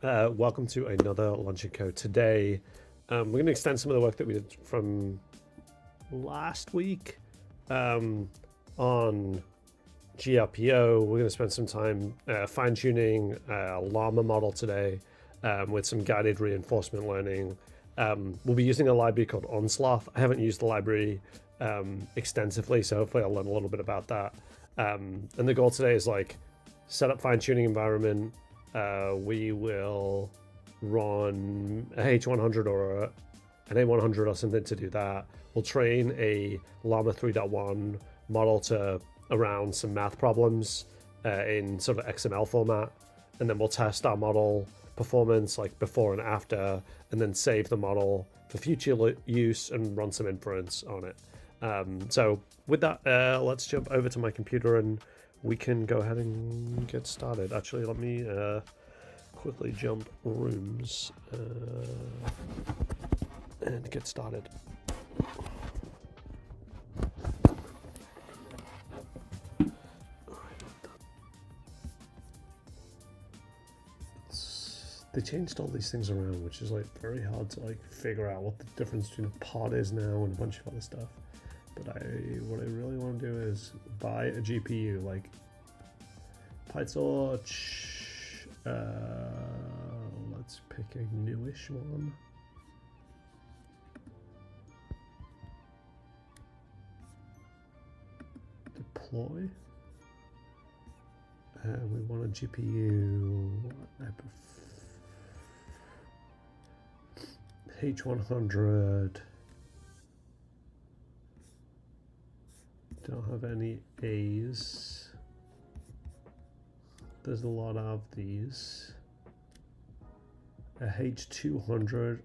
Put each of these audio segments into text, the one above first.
Welcome to another Lunch&Code. Today, we're going to extend some of the work that we did from last week on GRPO. We're going to spend some time fine-tuning a Llama model today with some guided reinforcement learning. We'll be using a library called Onslaught. I haven't used the library extensively, so hopefully I'll learn a little bit about that. And the goal today is like set up fine-tuning environment. We will run a H100 or an A100 or something to do that. We'll train a Llama 3.1 model to around some math problems in sort of XML format, and then we'll test our model performance like before and after, and then save the model for future use and run some inference on it. So with that, let's jump over to my computer and we can go ahead and get started. Actually, let me quickly jump rooms and get started. They changed all these things around, which is like very hard to like figure out what the difference between a pod is now and a bunch of other stuff. But what I really want to do is buy a GPU, like PyTorch. Let's pick a newish one. Deploy. We want a GPU. H100. Don't have any A's. There's a lot of these. A H200.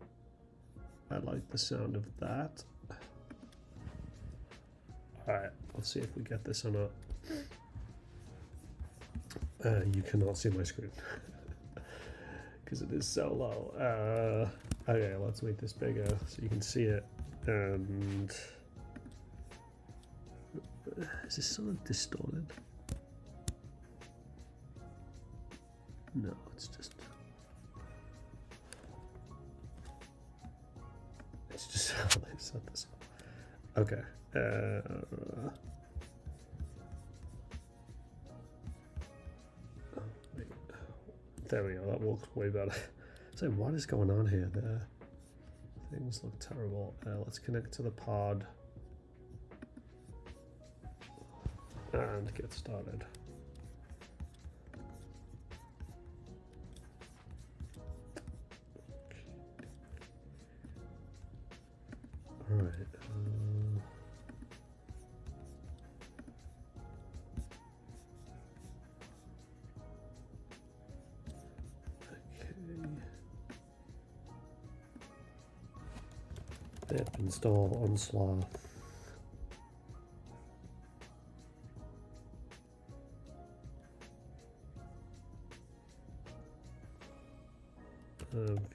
I like the sound of that. Alright, let's see if we get this or not. You cannot see my screen because it is so low. Okay, let's make this bigger so you can see it. And is this sort of distorted? No, it's just how they set this up. Okay. There we go. That works way better. So what is going on here? The things look terrible. Let's connect to the pod and get started. All right. Dep install Onslaught.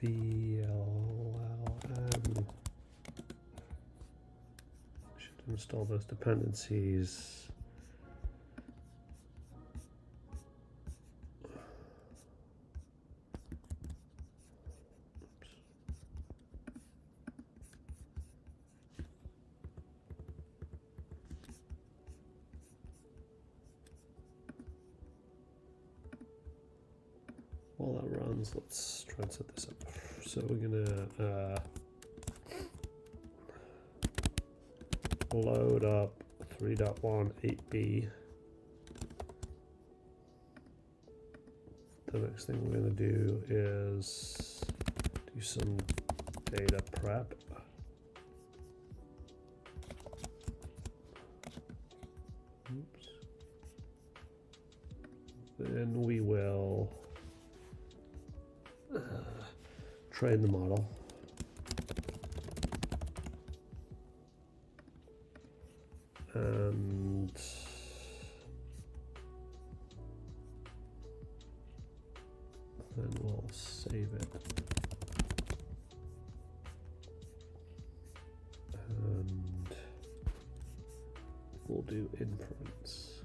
VLLM. Should install those dependencies. While that runs, let's try and set this up. So we're gonna load up 3.1 8B. The next thing we're gonna do is do some data prep. Oops. Then we will train the model. And then we'll save it. And we'll do inference.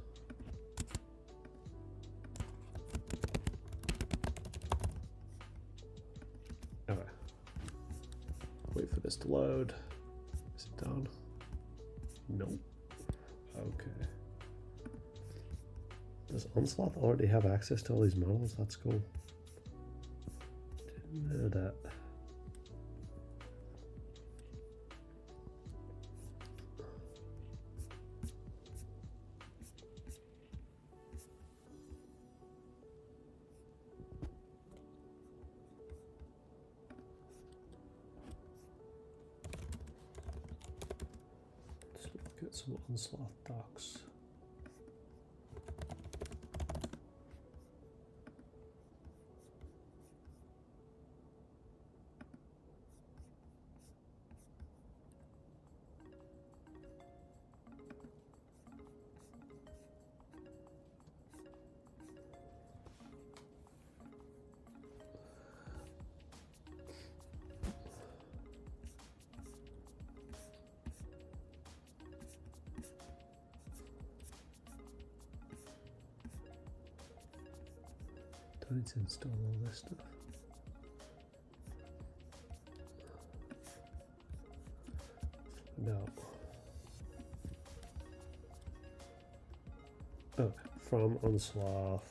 Wait for this to load. Is it done? Nope. Okay. Does Onslaught already have access to all these models? That's cool. Didn't know that. Let's look at some Onslaught docs. I need to install all this stuff. No. Okay, from Onslaught,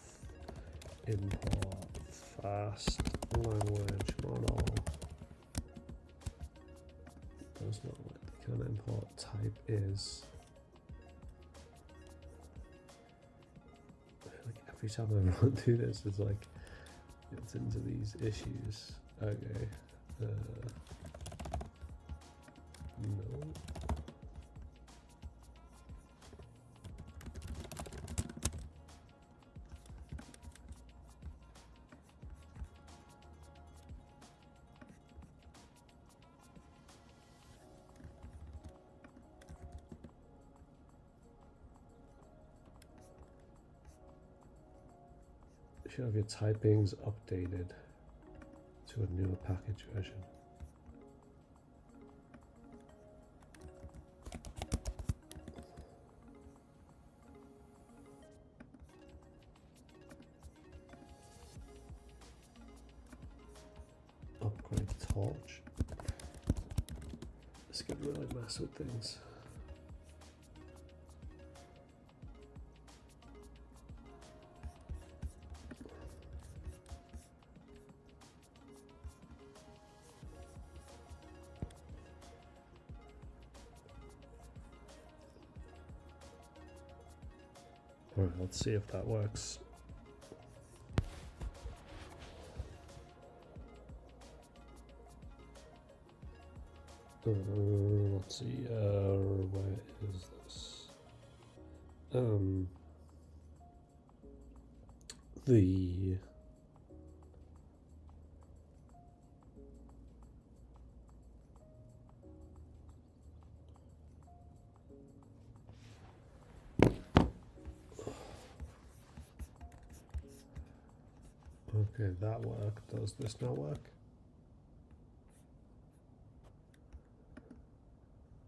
import fast language model. Does not let can import type is. Like every time I run through this, it's like it's into these issues. Okay. No. You should have your typings updated to a newer package version. Upgrade torch. This could really mess with things. Alright, let's see if that works. Let's see, where is this? The okay, that worked. Does this not work?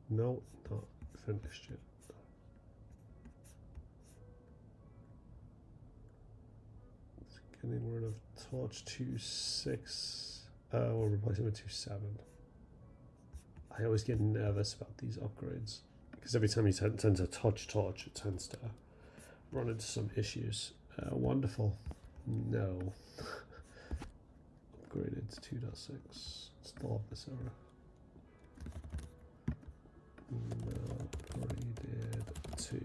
No, not finished yet. It's getting rid of torch 2.6. We're replacing with 2.7. I always get nervous about these upgrades because every time you tend to touch torch, it tends to run into some issues. Wonderful. No. Upgraded to 2.6. Still have this error. No, upgraded to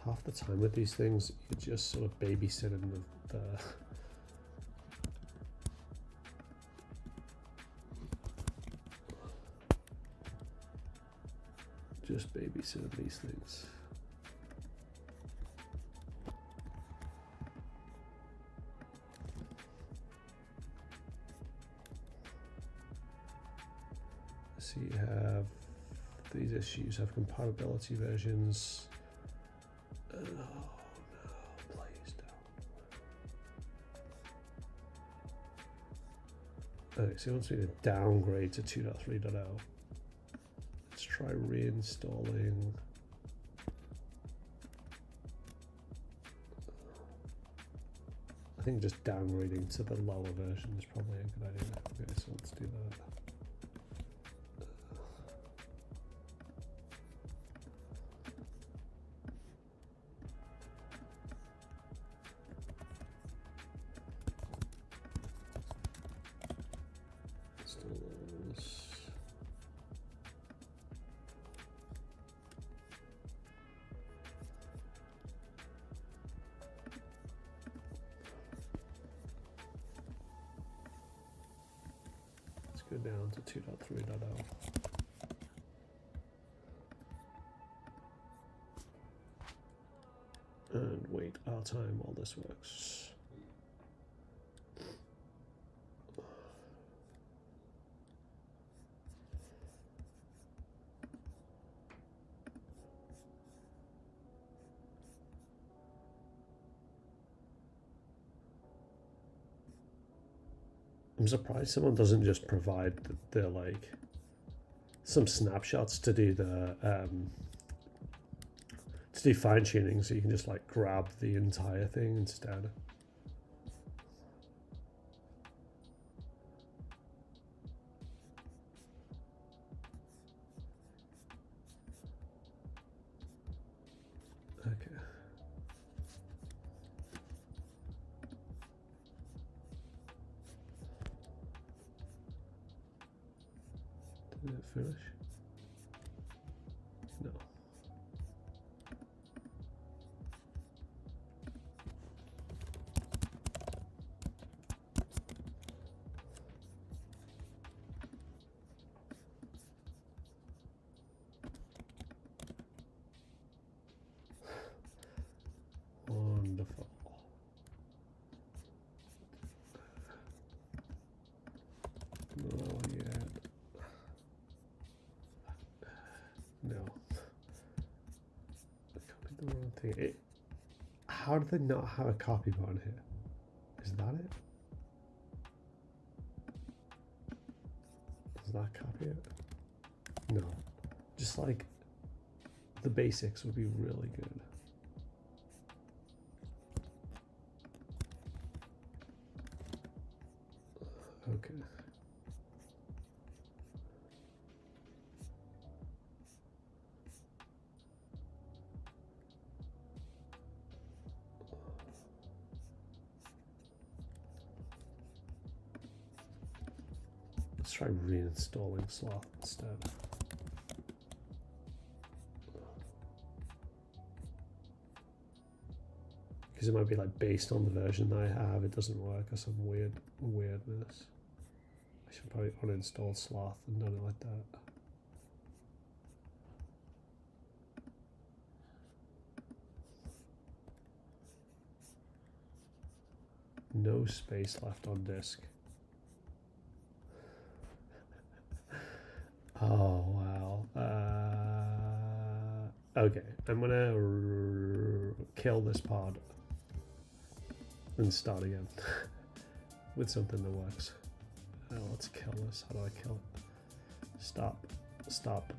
half the time with these things, you're just sort of babysitting the just babysitting these things. So you have these issues, have compatibility versions. Oh no, please don't. Okay, so he wants me to downgrade to 2.3.0. Let's try reinstalling. I think just downgrading to the lower version is probably a good idea. Okay, so let's do that. Go down to 2.3.0. And wait our time while this works. I'm surprised someone doesn't just provide the like some snapshots to do the fine tuning, so you can just like grab the entire thing instead. Okay. Did it finish? No. Wonderful. Oh yeah. No. I copied the wrong thing. How do they not have a copy button here? Is that it? Does that copy it? No. Just like the basics would be really good. Okay. Let's try reinstalling Sloth instead. Because it might be like based on the version that I have, it doesn't work or some weirdness. I should probably uninstall Sloth and done it like that. No space left on disk. Oh wow. Okay, I'm gonna kill this pod and start again with something that works. Let's kill this. How do I kill it? Stop. Stop.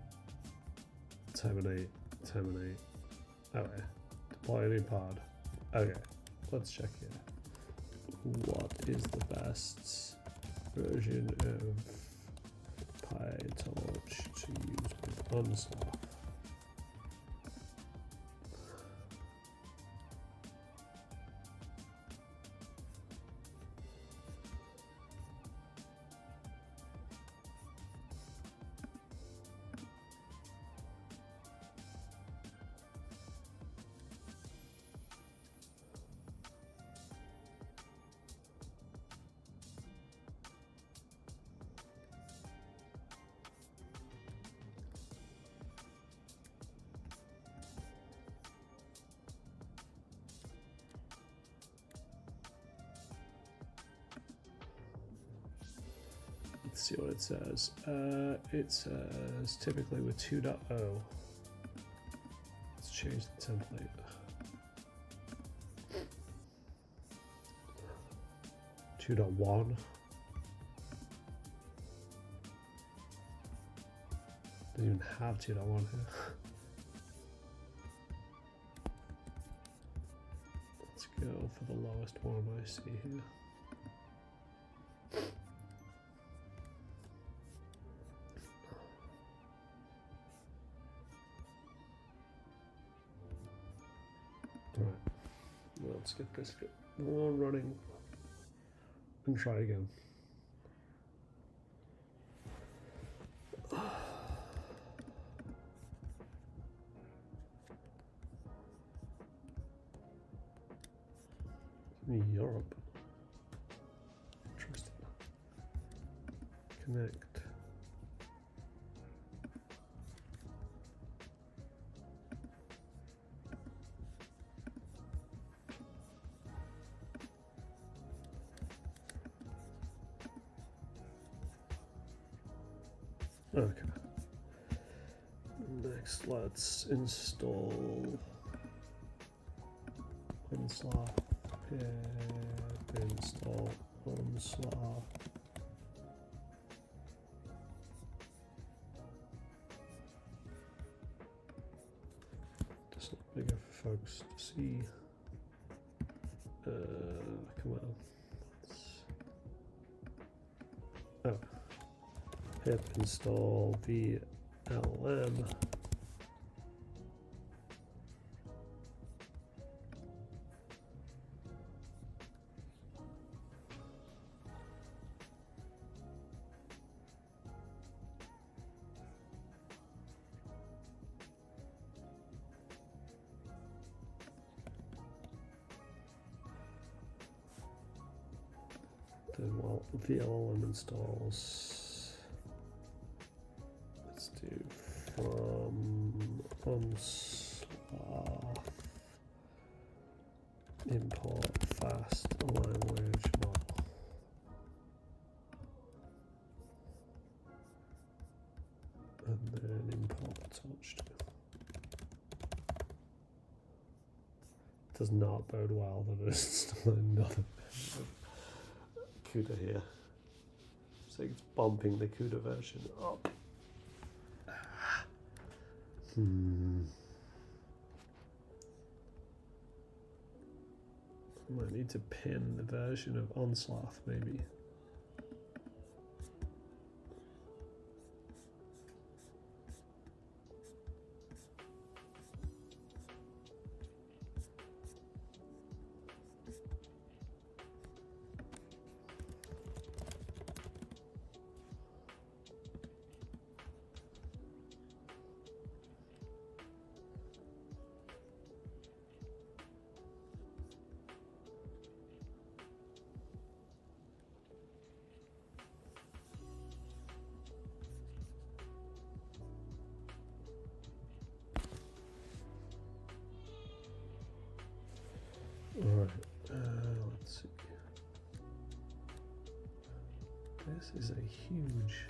Terminate. Terminate. Okay. Deploy a new pod. Okay. Let's check here. What is the best version of PyTorch to use with Unsloth? Let's see what it says. It says typically with 2.0. Let's change the template. Two dot one. Don't even have to, I want here. Let's go for the lowest one I see here. Right, let's get this one running and try again. Europe. Interesting. Connect. Okay. Next, let's install Onslaught. Install Onslaught. Just a little bigger for folks to see. Come on. Oh. Pip install VLM. Then while VLM installs, let's do from Onslaught import fast language model. And then import torch. Does not bode well that it's still another CUDA here. So it's bumping the CUDA version up. Might need to pin the version of Onslaught maybe. Alright, let's see. This is a huge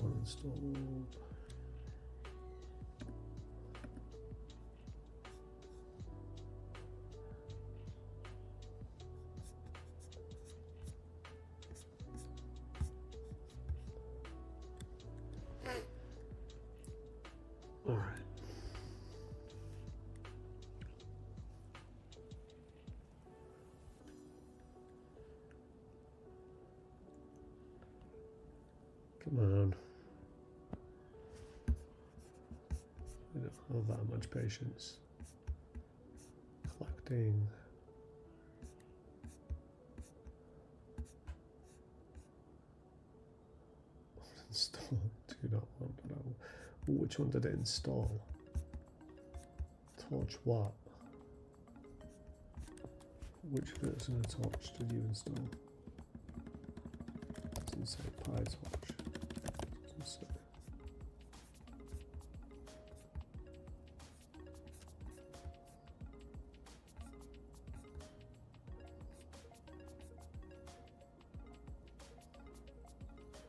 uninstalled. All right. Come on. We don't have that much patience. Collecting. Install 2.1. Which one did it install? Torch what? Which version of Torch did you install? Doesn't say PyTorch. Doesn't say.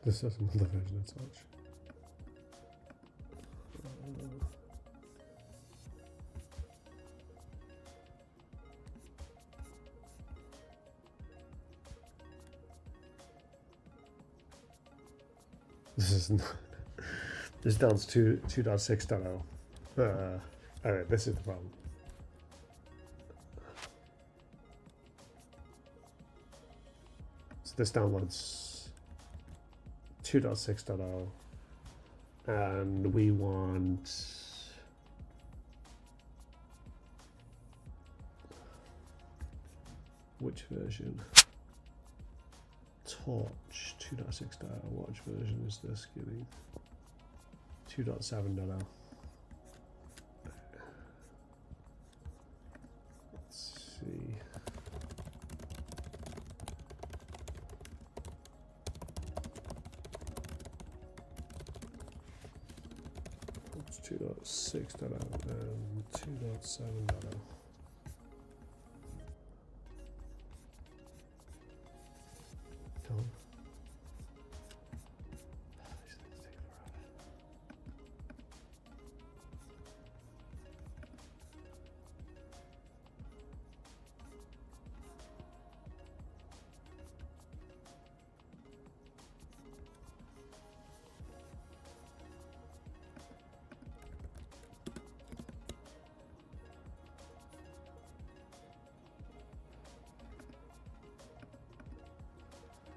This is another version of Torch. This is not, this is down to 2.6.0. Alright, this is the problem. So this downloads 2.6.0, and we want which version? Torch 2.6.0. Which version is this giving? 2.7.0. Let's see. It's 2.6.0 and 2.7.0. Done. These things take forever.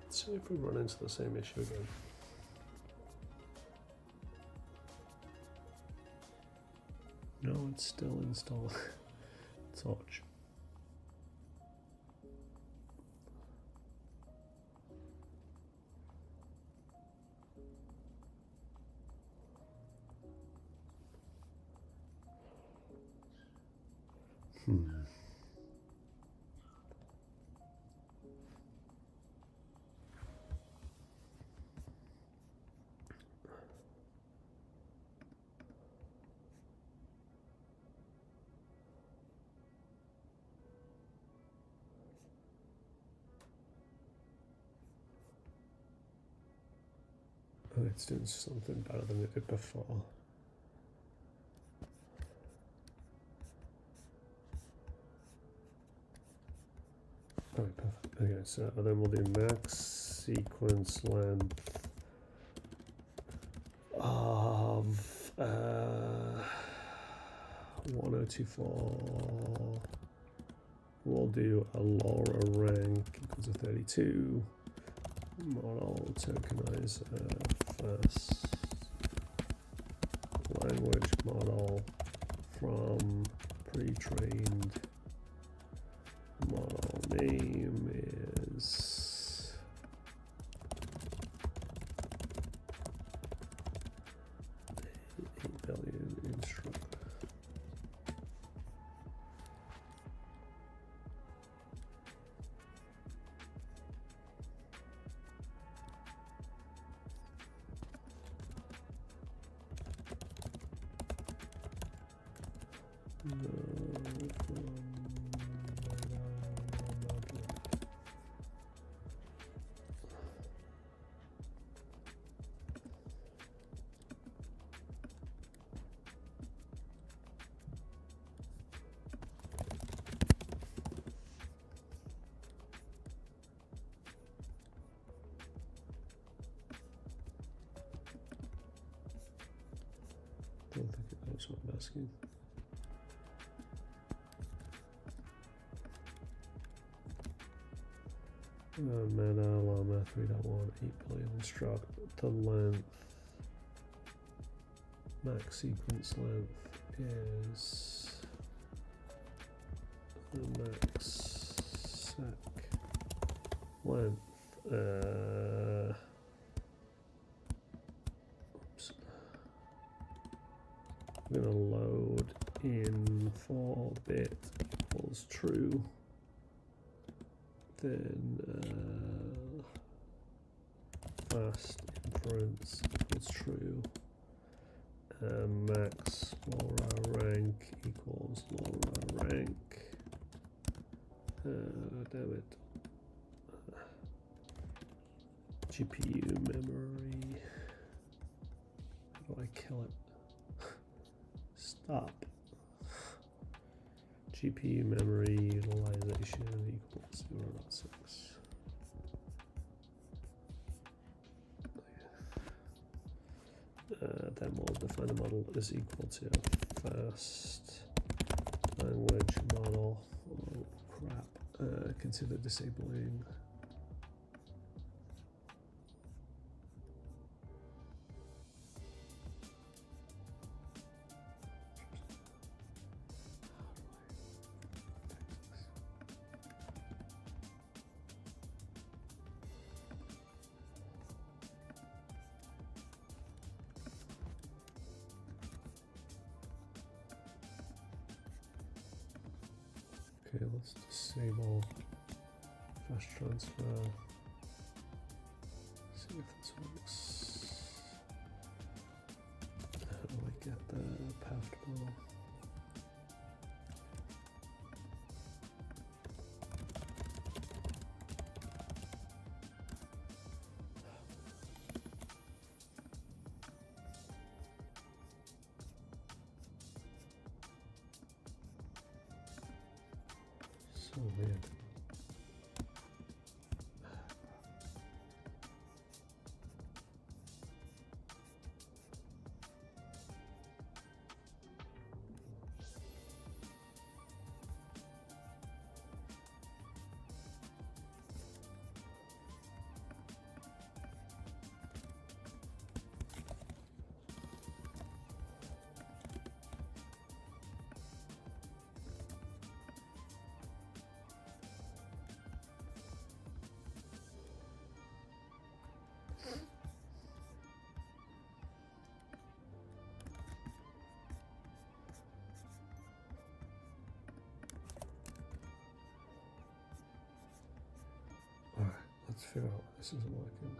Let's see if we run into the same issue again. No, it's still installed. Torch. Oh, it's doing something better than it did before. Alright, perfect. Okay, so then we'll do max sequence length of 1024. We'll do a LoRA rank equals to 32. Model tokenizer first. Language model from pre-trained. Model name is $8 billion instruct. I don't think it knows what I'm asking. Meta Llama 3.1 8 billion instruct. The length, max sequence length is the max sec length. Oops. I'm gonna load in 4-bit equals true. Then fast inference equals true. Max LoRA rank equals LoRA rank. Damn it. GPU memory. How do I kill it? Stop. GPU memory utilization equals 0.6. then we'll define a model is equal to fast language model. Oh crap! Consider disabling. Okay, let's disable fast transfer. See if this works. How do I get the path model? So weird. Alright, let's figure out why this isn't working.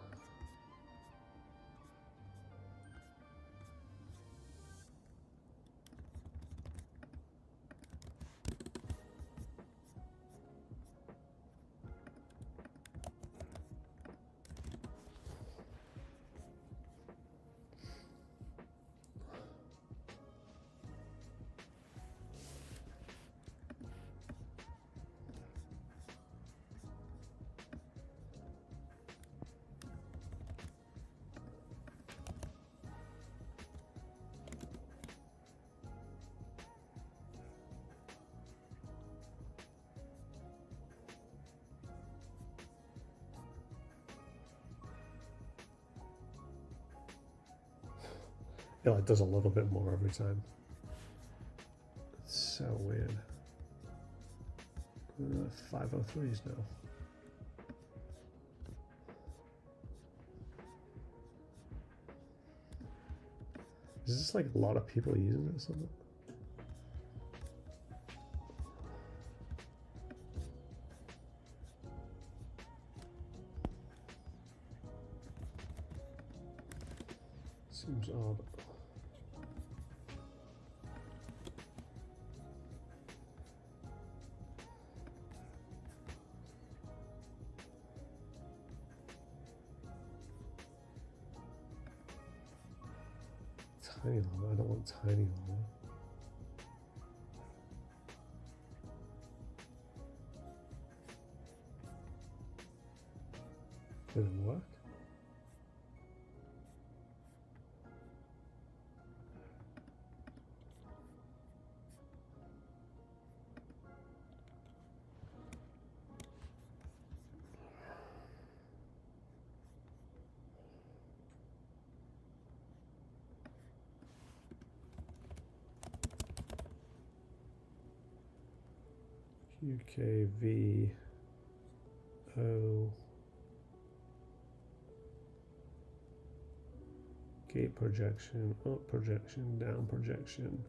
Yeah, it does a little bit more every time. It's so weird. 503s now. Is this like a lot of people using it or something? Seems odd. Tiny Llama, I don't want tiny Llama. Did it work? UKVO gate projection, up projection, down projection.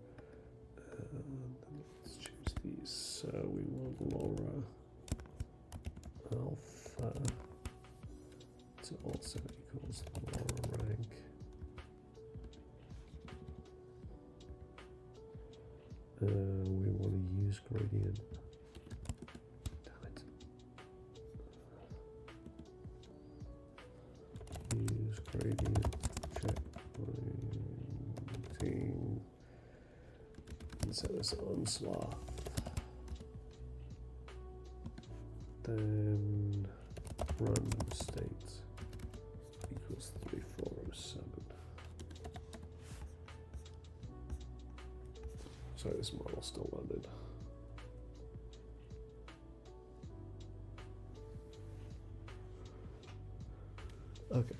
Let's choose these. So we want LoRA alpha to also equals LoRA rank. We want to use gradient. Use gradient checkpointing and set this on swath. Then random state equals 3407. Sorry, this model's still loaded. Okay.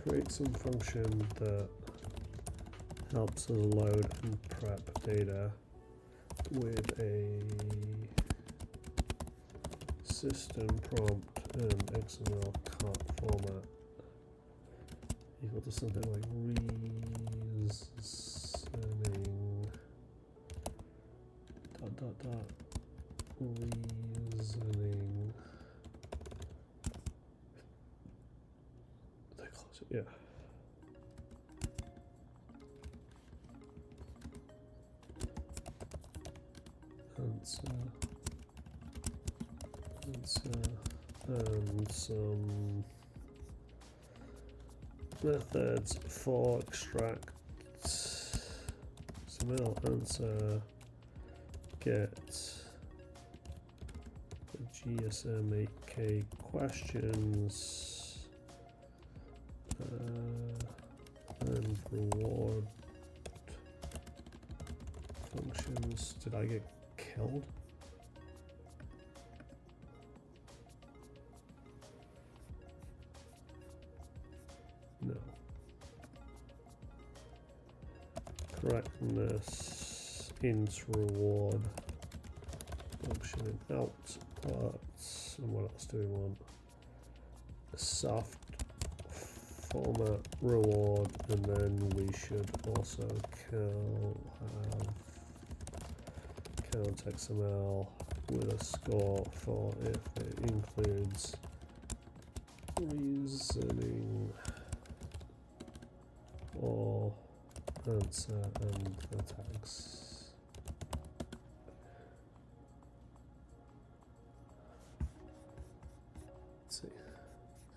Create some function that helps us load and prep data with a system prompt and XML cut format equal to something like reasoning reasoning. Did I close it? Yeah. And some methods for extract XML answer, get the GSM 8K questions, and reward functions. Did I get killed? No. Correctness, int reward, function in outputs, and what else do we want? A soft format reward, and then we should also have count XML with a score for if it includes reasoning or answer and the tags. Let's see.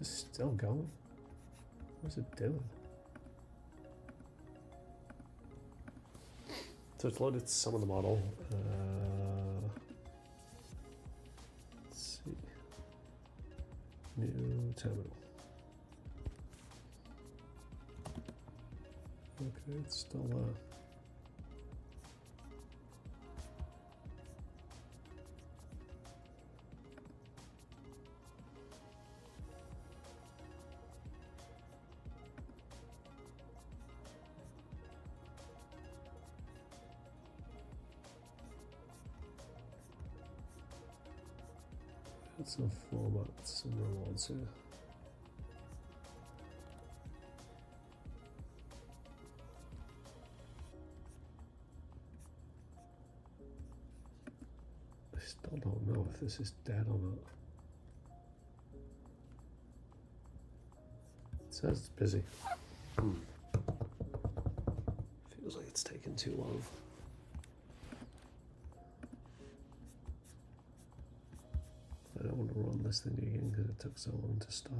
Is it still going? What is it doing? So it's loaded some of the model. Let's see. New terminal. Okay, it's still got some formats, some rewards here. I still don't know if this is dead or not. It says it's busy. Feels like it's taken too long. I don't want to run this thing again because it took so long to start.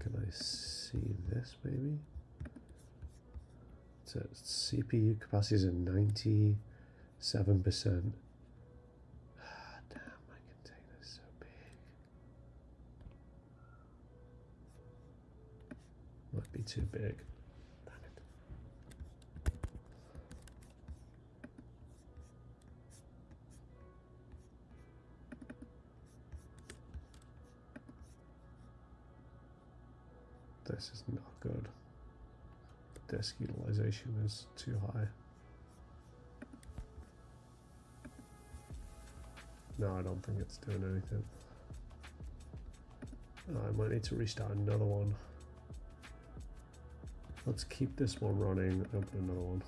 Can I see this maybe? So CPU capacity is at 97%. Damn, my container is so big. Might be too big. Damn it. This is not good. Disk utilization is too high. No, I don't think it's doing anything. I might need to restart another one. Let's keep this one running, open another one.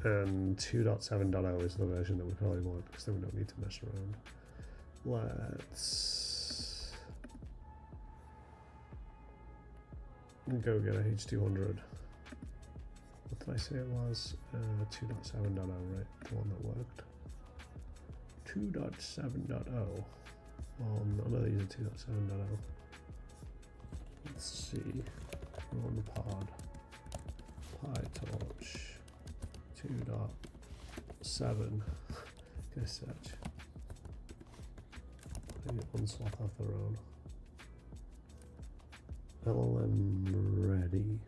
And 2.7.0 is the version that we probably want because then we don't need to mess around. Let's go get a H200. What did I say it was? 2.7.0, right? The one that worked. 2.7.0. Well, none of these are 2.7.0. Let's see. Run pod. PyTorch 2.7. Go search. Maybe Onslaught have their own. LLM ready.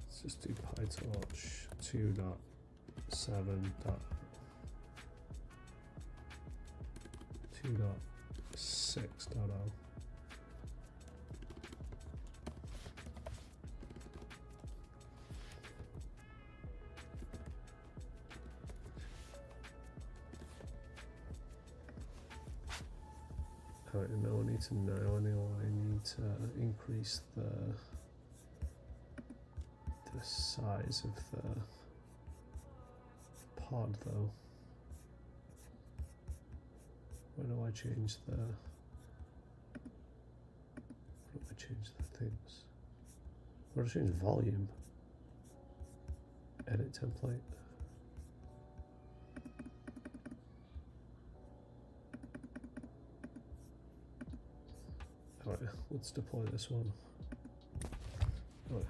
Let's just do PyTorch 2.7.2.6.0. Alright, and now I need to know, I need to increase the size of the pod though. Where do I change the things? Where do I change volume? Edit template. Alright, let's deploy this one. Alright,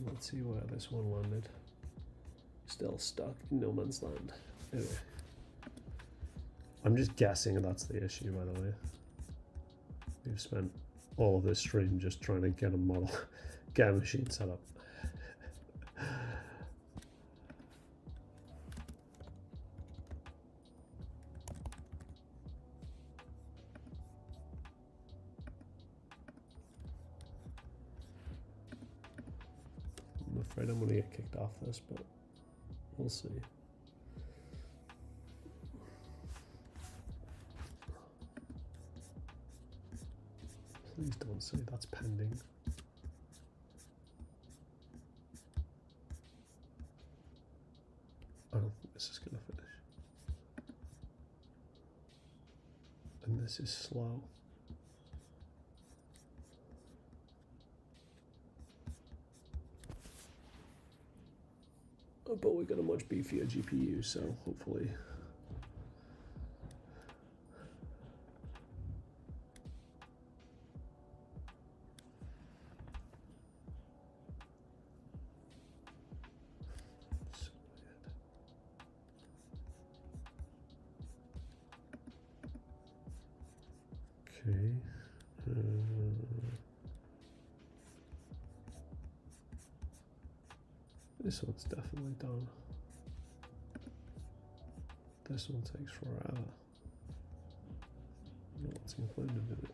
let's see where this one landed. Still stuck in no man's land. Anyway. I'm just guessing that's the issue, by the way. We've spent all of this stream just trying to get a model, get a machine set up. I'm afraid I'm gonna get kicked off this, but we'll see. Please don't say that's pending. I don't think this is gonna finish. And this is slow. Oh, but we got a much beefier GPU, so hopefully. Okay. This one's definitely done. This one takes forever. What's included in it?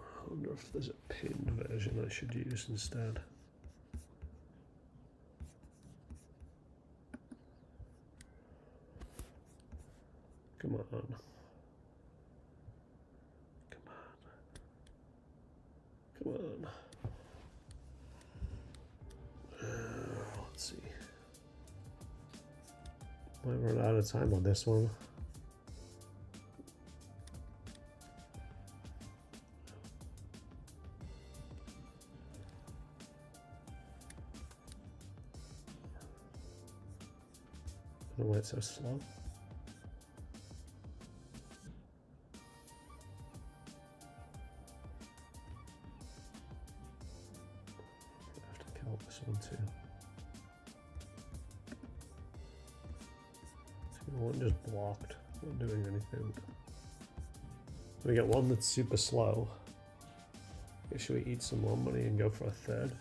I wonder if there's a pinned version I should use instead. Come on. Come on. Come on. Let's see. Might run out of time on this one. I don't know why it's so slow. I have to kill this one too. So one just blocked, not doing anything. We got one that's super slow. Should we eat some more money and go for a third?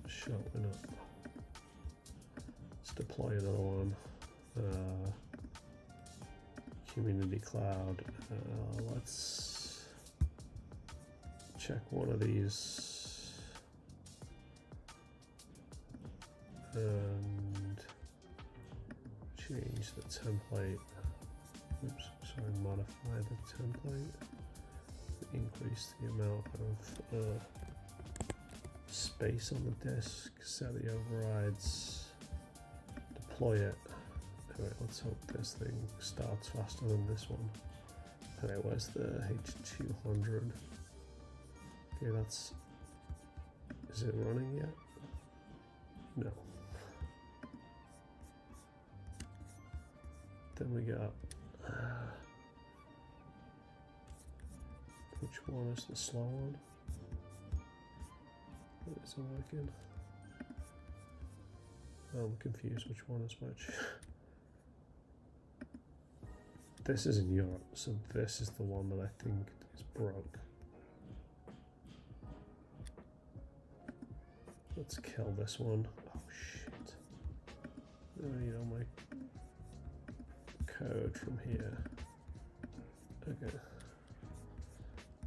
Sure, why not? Let's deploy another one. Community cloud. Let's check one of these and change the template. Oops, sorry, modify the template. increase the amount of space on the disk, set the overrides, deploy it. Alright, let's hope this thing starts faster than this one. Alright, where's the H200? Okay, that's... Is it running yet? No. Then we got... which one is the slow one? It isn't working. I'm confused which one is which. This is in Europe, so this is the one that I think is broke. Let's kill this one. Oh shit. I need all my code from here. Okay.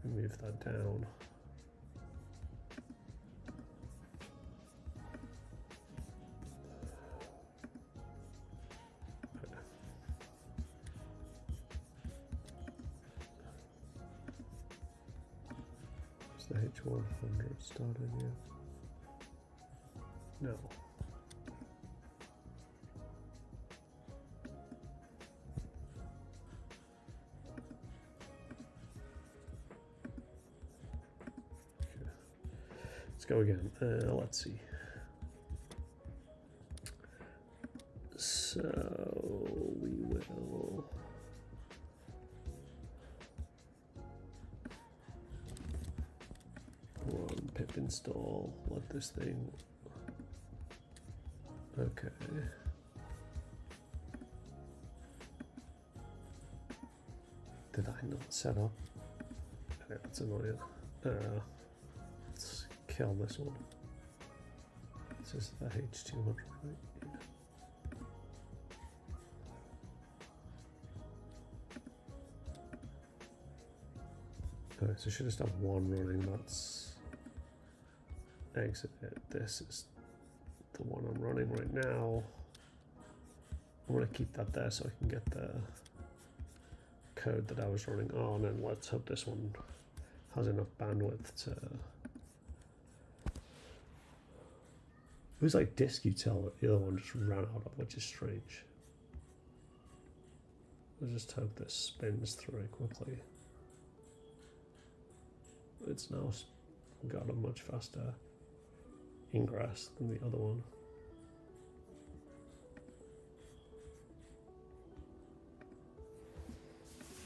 Move that down. Is the H100 started yet? No. Okay. Let's go again. Let's see. So we will run pip install. Let this thing. Okay. Did I not set up? Okay, that's annoying. Let's kill this one. This is the H200, right? Yeah. Alright, so should just have one running. That's exit it. This is the one I'm running right now. I'm going to keep that there so I can get the code that I was running on, and let's hope this one has enough bandwidth to... It was like disk util that the other one just ran out of, which is strange. Let's just hope this spins through quickly. It's now got a much faster ingress than the other one.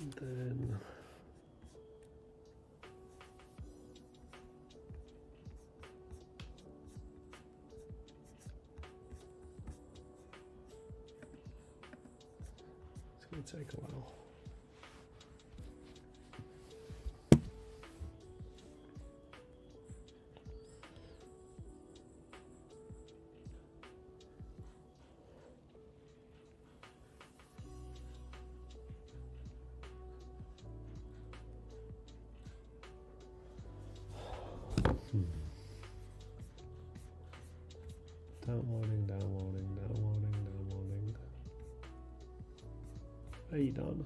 And then it's going to take a while. Downloading. Are you done?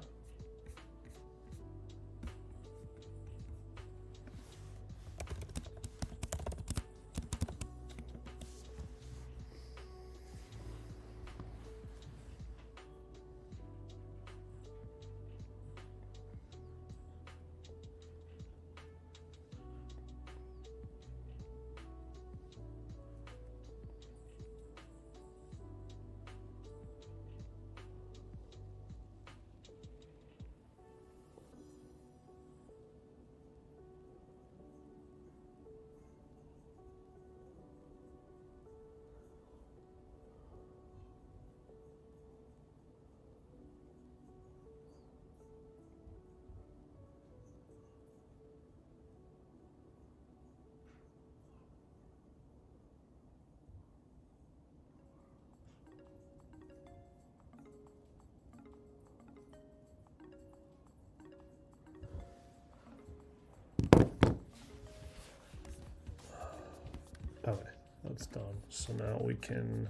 Okay, that's done. So now we can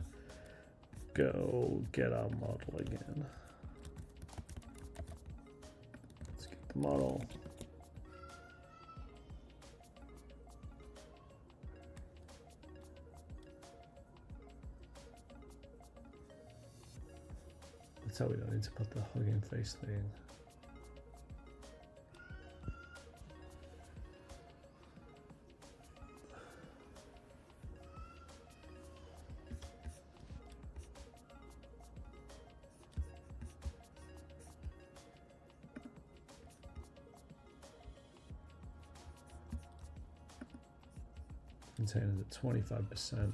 go get our model again. Let's get the model. So we don't need to put the hugging face thing. Containers at 25%.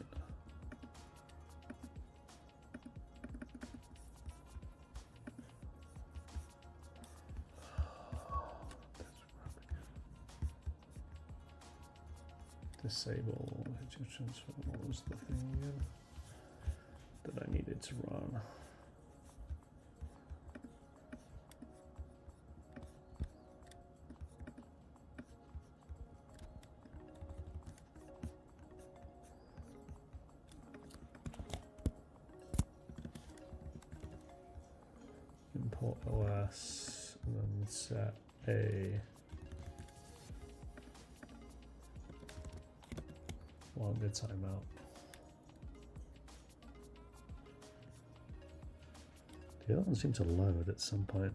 Disable hedge transfer. What was the thing again that I needed to run? Import OS and then set a longer timeout. The other one seemed to load at some point.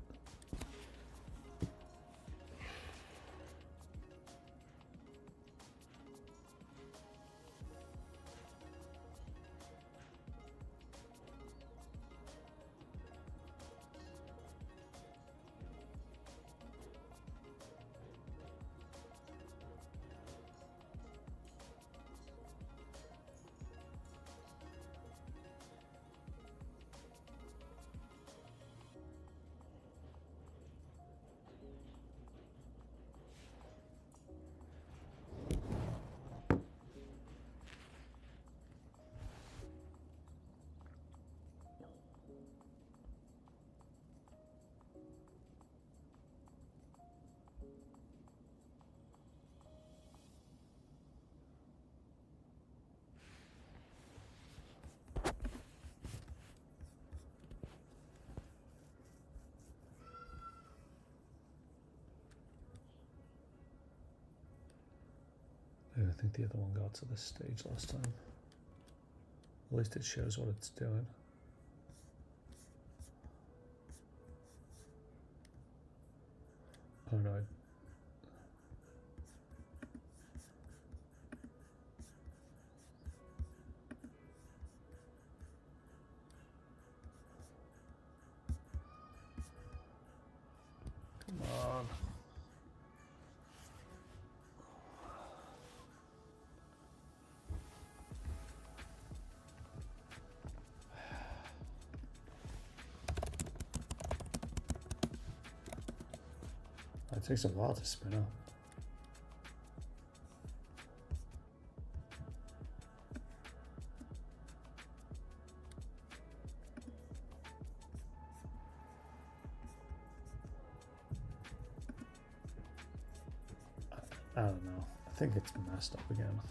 I think the other one got to this stage last time. At least it shows what it's doing. Oh no. Come on. It takes a while to spin up. I don't know. I think it's messed up again.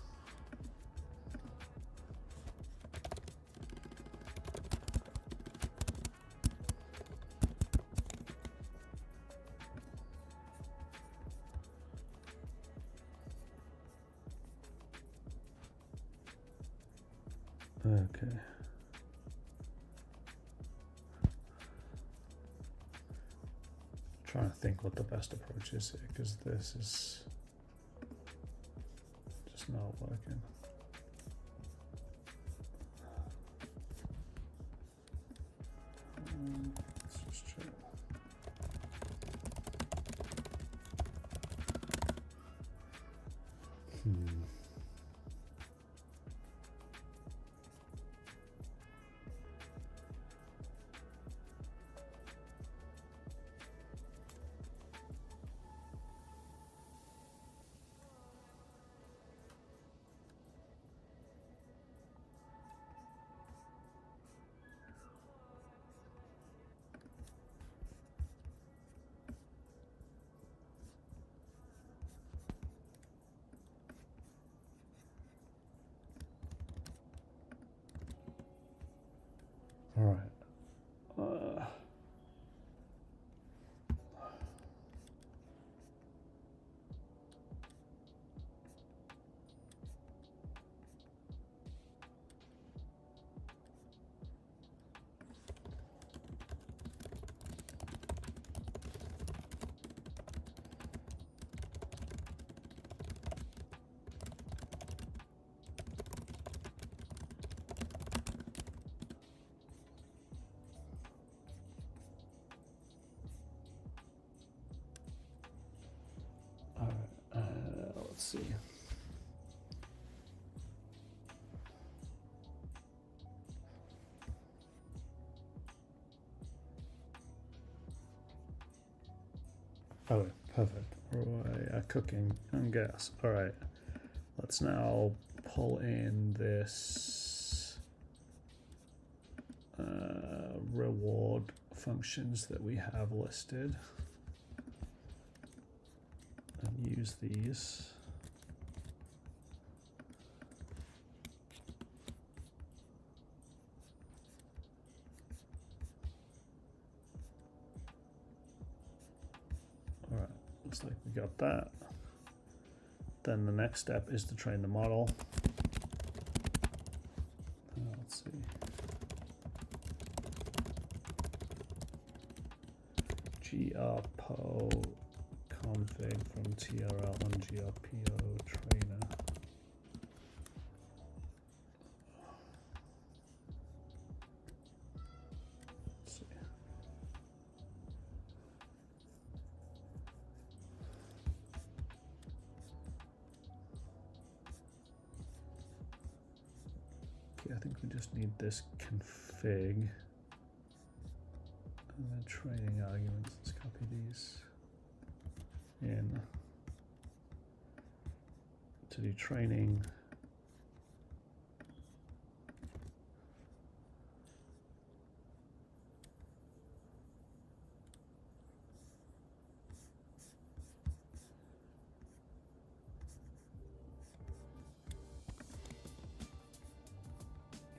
Okay. Trying to think what the best approach is here, because this is just not working. Let's just check. see. Oh, perfect. Right, cooking and gas. All right. Let's now pull in this reward functions that we have listed and use these. All right, looks like we got that. Then the next step is to train the model. Let's see. GRPO config from TRL on GRPO trainer. Let's see. Okay, I think we just need this config. And then training arguments, let's copy these in to do training.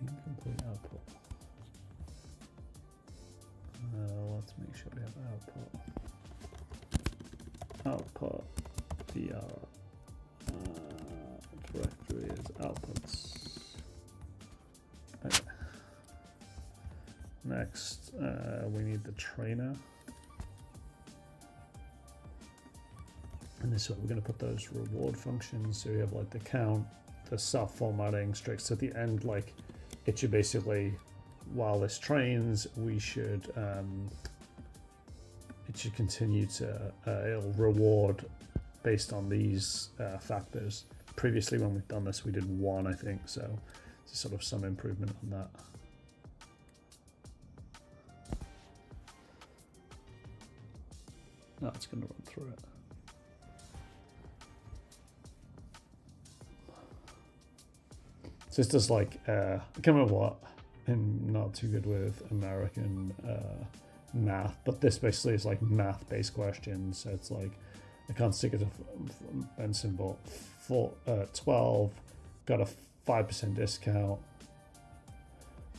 Incomplete output. Let's make sure we have output. Output directory is outputs. Okay. Next, we need the trainer. And this is where we're going to put those reward functions. So we have like the count, the self-formatting, strings at the end. Like it should basically, while this trains, we should it should continue to it'll reward based on these factors. Previously, when we've done this, we did 1, I think. So it's sort of some improvement on that. No, it's going to run through it. So it's just like I can't remember what. I'm not too good with American math, but this basically is like math-based questions. So it's like I can't stick it to Benson, but for 12 got a 5% discount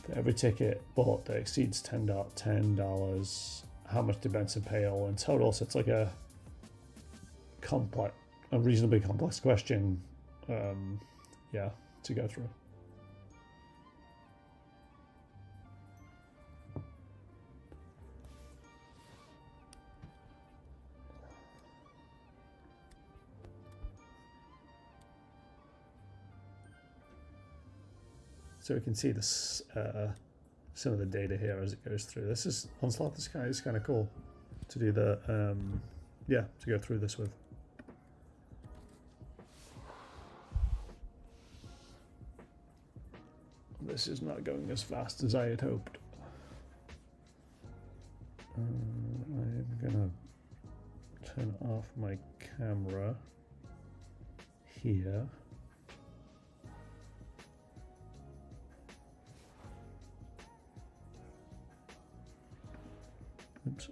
for every ticket bought that exceeds $10. How much did Benson pay all in total? So it's like a reasonably complex question, yeah, to go through. So we can see this, some of the data here as it goes through. This is Onslaught. This guy is kind of cool to do the, yeah, to go through this with. This is not going as fast as I had hoped. I'm gonna turn off my camera here. Oops.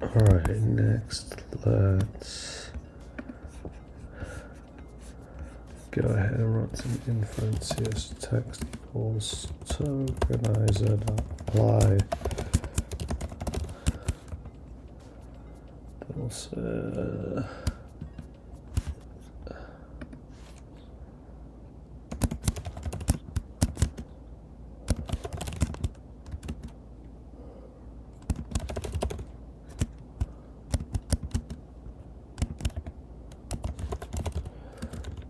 Alright, next let's go ahead and run some inferences. Text equals tokenizer.apply.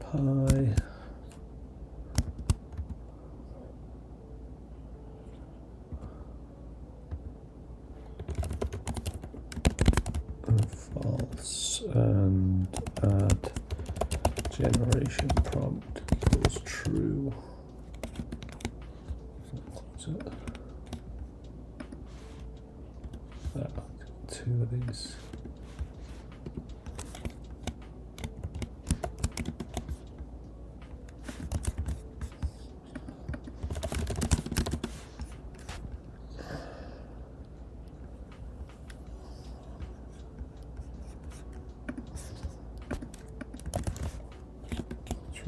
Pi false and add generation prompt equals true. Close it. Two of these.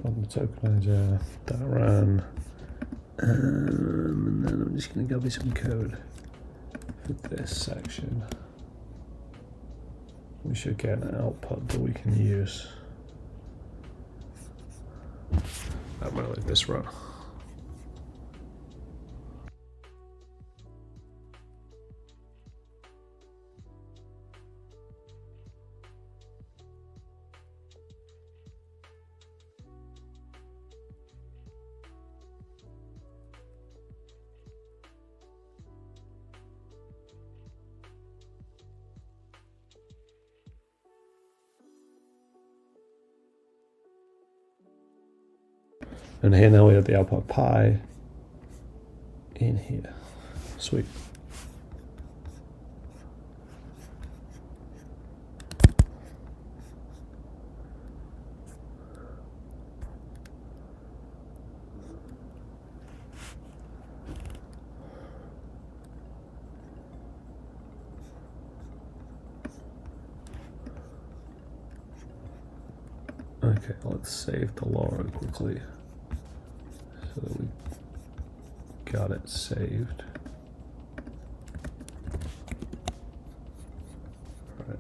Run the tokenizer that ran, and then I'm just going to copy some code for this section. We should get an output that we can use. I'm going to let this run. And here now we have the output pi in here. Sweet. Okay, let's save the LoRA quickly so that we got it saved. All right.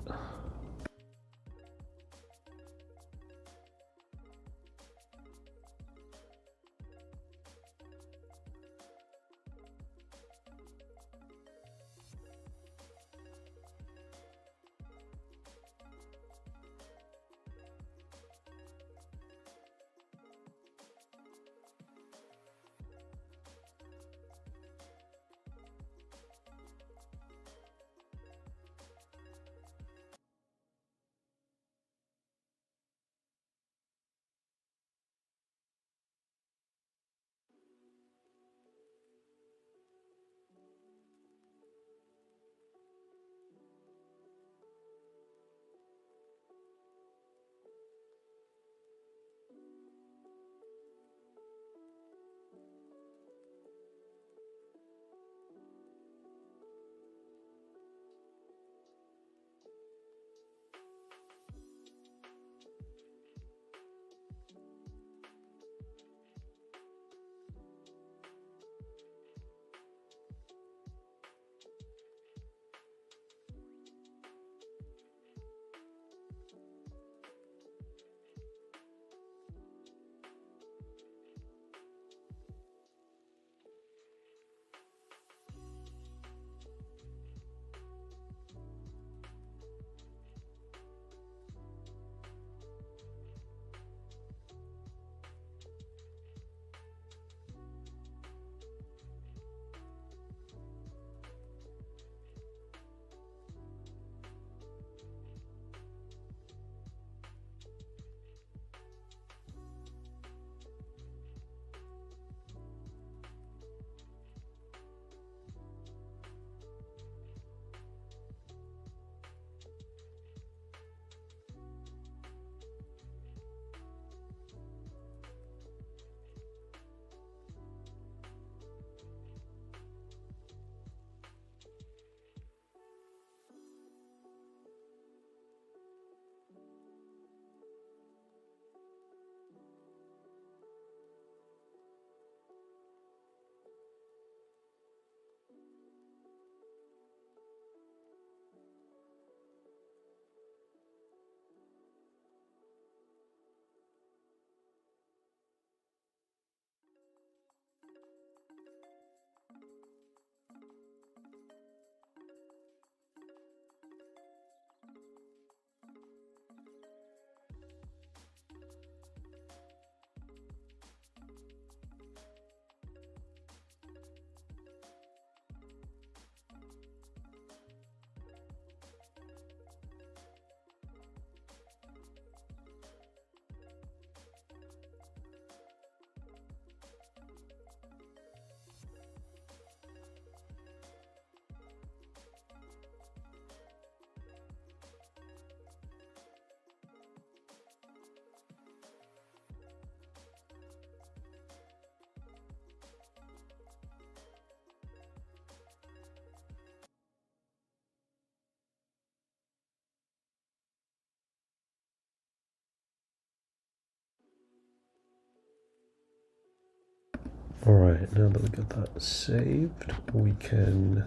All right, now that we got that saved, we can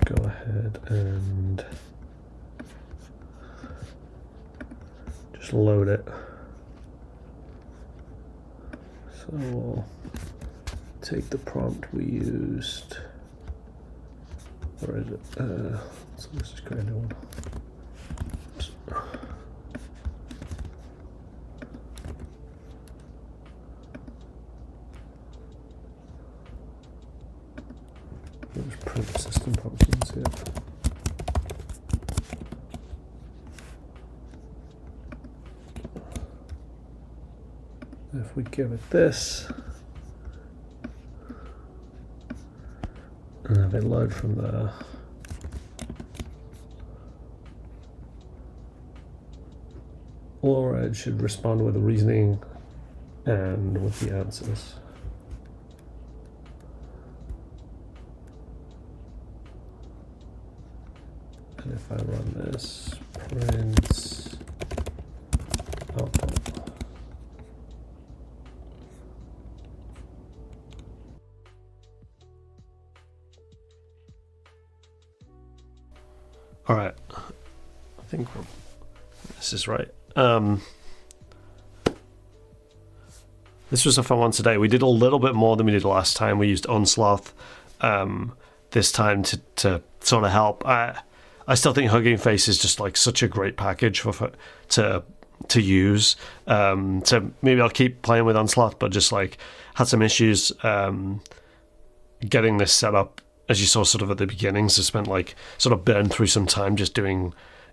go ahead and just load it. So we'll take the prompt we used. Where is it? So let's just create a new one. Oops. We'll just print the system prompt and see it. If we give it this, and have it load from there, LoRA should respond with the reasoning and with the answers. And if I run this, print output. All right, I think this is right. This was a fun one today. We did a little bit more than we did last time. We used Onsloth this time to sort of help. I still think Hugging Face is just like such a great package to use. So maybe I'll keep playing with Onsloth, but just like had some issues getting this set up. As you saw sort of at the beginning, so spent like sort of burned through some time just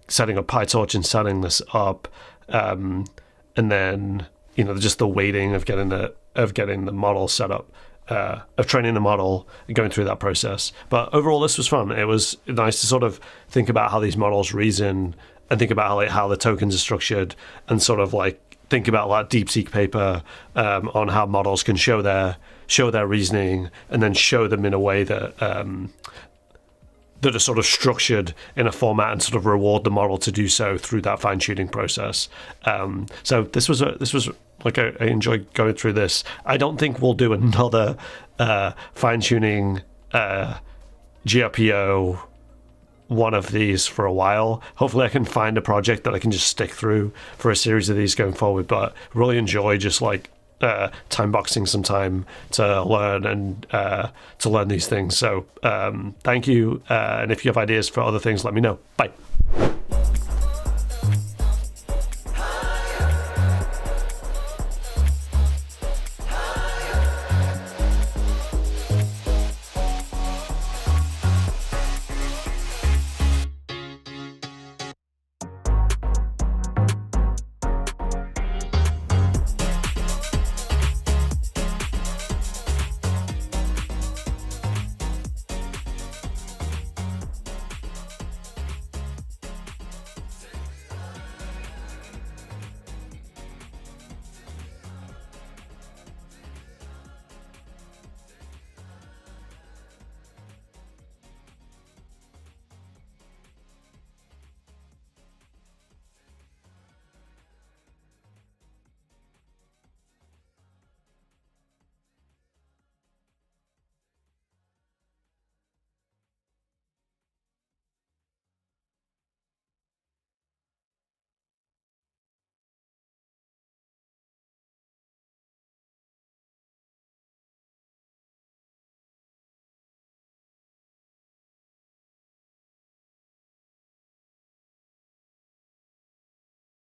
setting up PyTorch and setting this up, and then just the waiting of getting the model set up, of training the model and going through that process. But overall, this was fun. It was nice to sort of think about how these models reason and think about how the tokens are structured, and sort of like think about that DeepSeek paper on how models can show their reasoning and then show them in a way that that are sort of structured in a format and sort of reward the model to do so through that fine-tuning process. So this was like I enjoyed going through this. I don't think we'll do another fine-tuning GRPO one of these for a while. Hopefully I can find a project that I can just stick through for a series of these going forward, but really enjoy just like time boxing some time to learn and to learn these things. So thank you, and if you have ideas for other things, let me know. Bye.